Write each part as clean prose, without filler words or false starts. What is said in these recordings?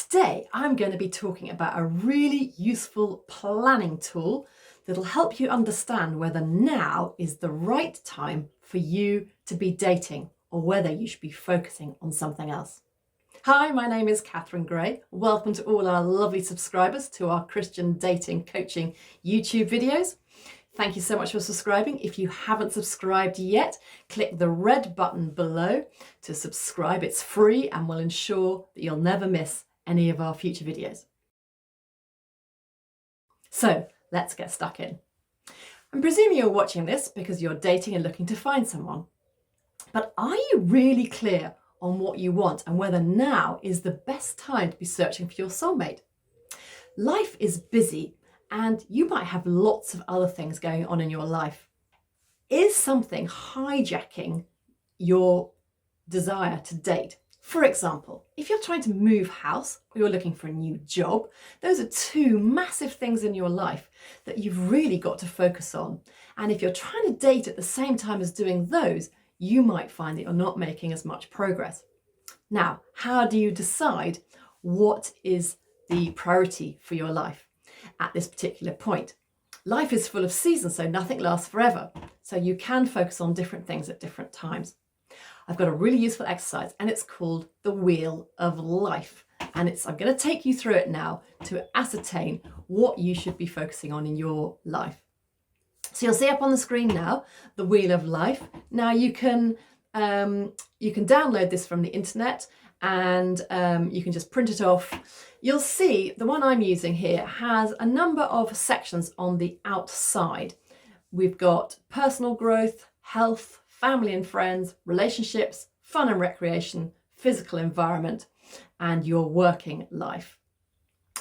Today, I'm going to be talking about a really useful planning tool that'll help you understand whether now is the right time for you to be dating or whether you should be focusing on something else. Hi, my name is Katharine Gray. Welcome to all our lovely subscribers to our Christian dating coaching YouTube videos. Thank you so much for subscribing. If you haven't subscribed yet, click the red button below to subscribe. It's free and will ensure that you'll never miss any of our future videos. So let's get stuck in. I'm presuming you're watching this because you're dating and looking to find someone. But are you really clear on what you want and whether now is the best time to be searching for your soulmate? Life is busy and you might have lots of other things going on in your life. Is something hijacking your desire to date? For example, if you're trying to move house or you're looking for a new job, those are two massive things in your life that you've really got to focus on. And if you're trying to date at the same time as doing those, you might find that you're not making as much progress. Now, how do you decide what is the priority for your life at this particular point? Life is full of seasons, so nothing lasts forever. So you can focus on different things at different times. I've got a really useful exercise and it's called the Wheel of Life. And I'm going to take you through it now to ascertain what you should be focusing on in your life. So you'll see up on the screen now, the Wheel of Life. Now you can download this from the internet and you can just print it off. You'll see the one I'm using here has a number of sections on the outside. We've got personal growth, health, family and friends, relationships, fun and recreation, physical environment, and your working life.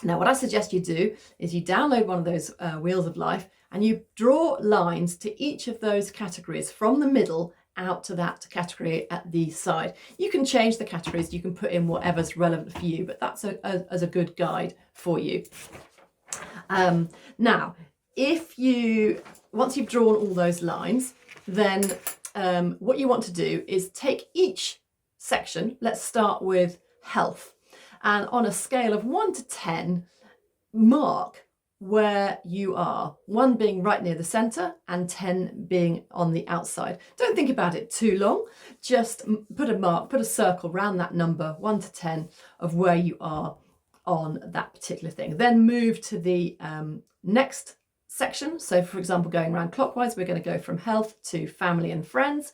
Now, what I suggest you do is you download one of those Wheels of Life and you draw lines to each of those categories from the middle out to that category at the side. You can change the categories, you can put in whatever's relevant for you, but that's as a good guide for you. Now, once you've drawn all those lines, then what you want to do is take each section. Let's start with health. And on a scale of 1 to 10, mark where you are. 1 being right near the center and 10 being on the outside. Don't think about it too long. Just put a mark, put a circle around that number, 1 to 10, of where you are on that particular thing. Then move to the next section. So for example, going around clockwise, we're going to go from health to family and friends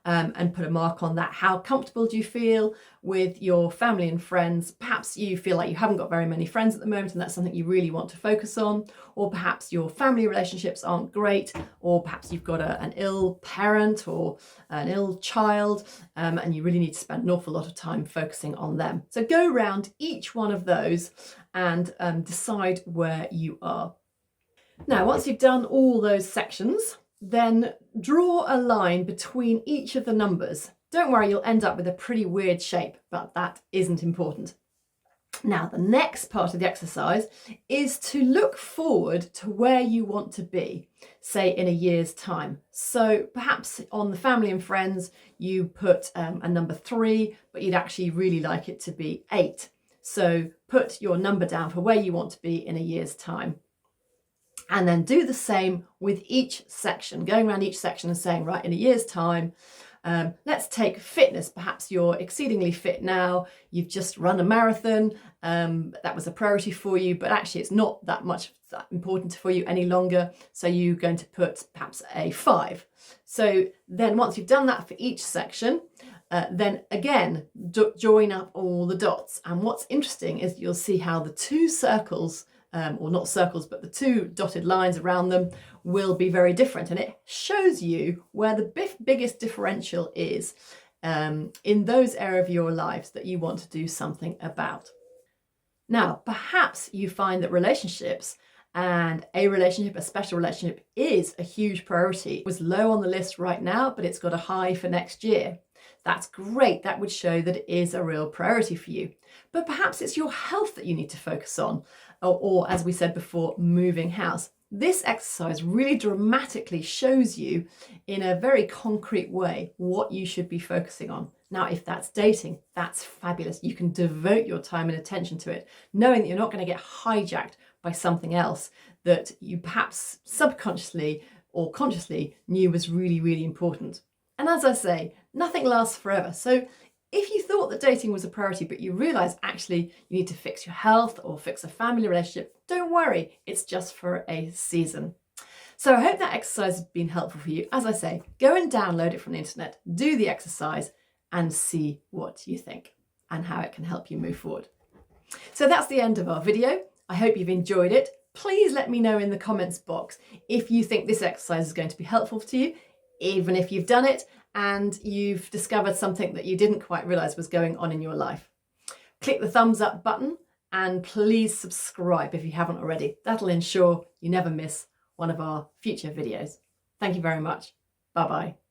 and put a mark on that. How comfortable do you feel with your family and friends? Perhaps you feel like you haven't got very many friends at the moment and that's something you really want to focus on, or perhaps your family relationships aren't great, or perhaps you've got an ill parent or an ill child and you really need to spend an awful lot of time focusing on them. So go around each one of those and decide where you are. Now, once you've done all those sections, then draw a line between each of the numbers. Don't worry, you'll end up with a pretty weird shape, but that isn't important. Now, the next part of the exercise is to look forward to where you want to be, say in a year's time. So perhaps on the family and friends, you put a number 3, but you'd actually really like it to be 8. So put your number down for where you want to be in a year's time. And then do the same with each section, going around each section and saying, right, in a year's time, let's take fitness. Perhaps you're exceedingly fit now. You've just run a marathon. That was a priority for you, but actually it's not that important for you any longer. So you're going to put perhaps a 5. So then once you've done that for each section, then again, join up all the dots. And what's interesting is you'll see how the 2 circles or not circles, but the 2 dotted lines around them will be very different. And it shows you where the biggest differential is in those areas of your lives that you want to do something about. Now, perhaps you find that relationships and a special relationship is a huge priority. It was low on the list right now, but it's got a high for next year. That's great. That would show that it is a real priority for you. But perhaps it's your health that you need to focus on, or as we said before, moving house. This exercise really dramatically shows you in a very concrete way what you should be focusing on. Now, if that's dating, that's fabulous. You can devote your time and attention to it, knowing that you're not going to get hijacked by something else that you perhaps subconsciously or consciously knew was really, really important. And as I say, nothing lasts forever. So if you thought that dating was a priority, but you realise actually you need to fix your health or fix a family relationship, don't worry, it's just for a season. So I hope that exercise has been helpful for you. As I say, go and download it from the internet, do the exercise and see what you think and how it can help you move forward. So that's the end of our video. I hope you've enjoyed it. Please let me know in the comments box if you think this exercise is going to be helpful to you, even if you've done it and you've discovered something that you didn't quite realise was going on in your life. Click the thumbs up button and please subscribe if you haven't already. That'll ensure you never miss one of our future videos. Thank you very much. Bye-bye.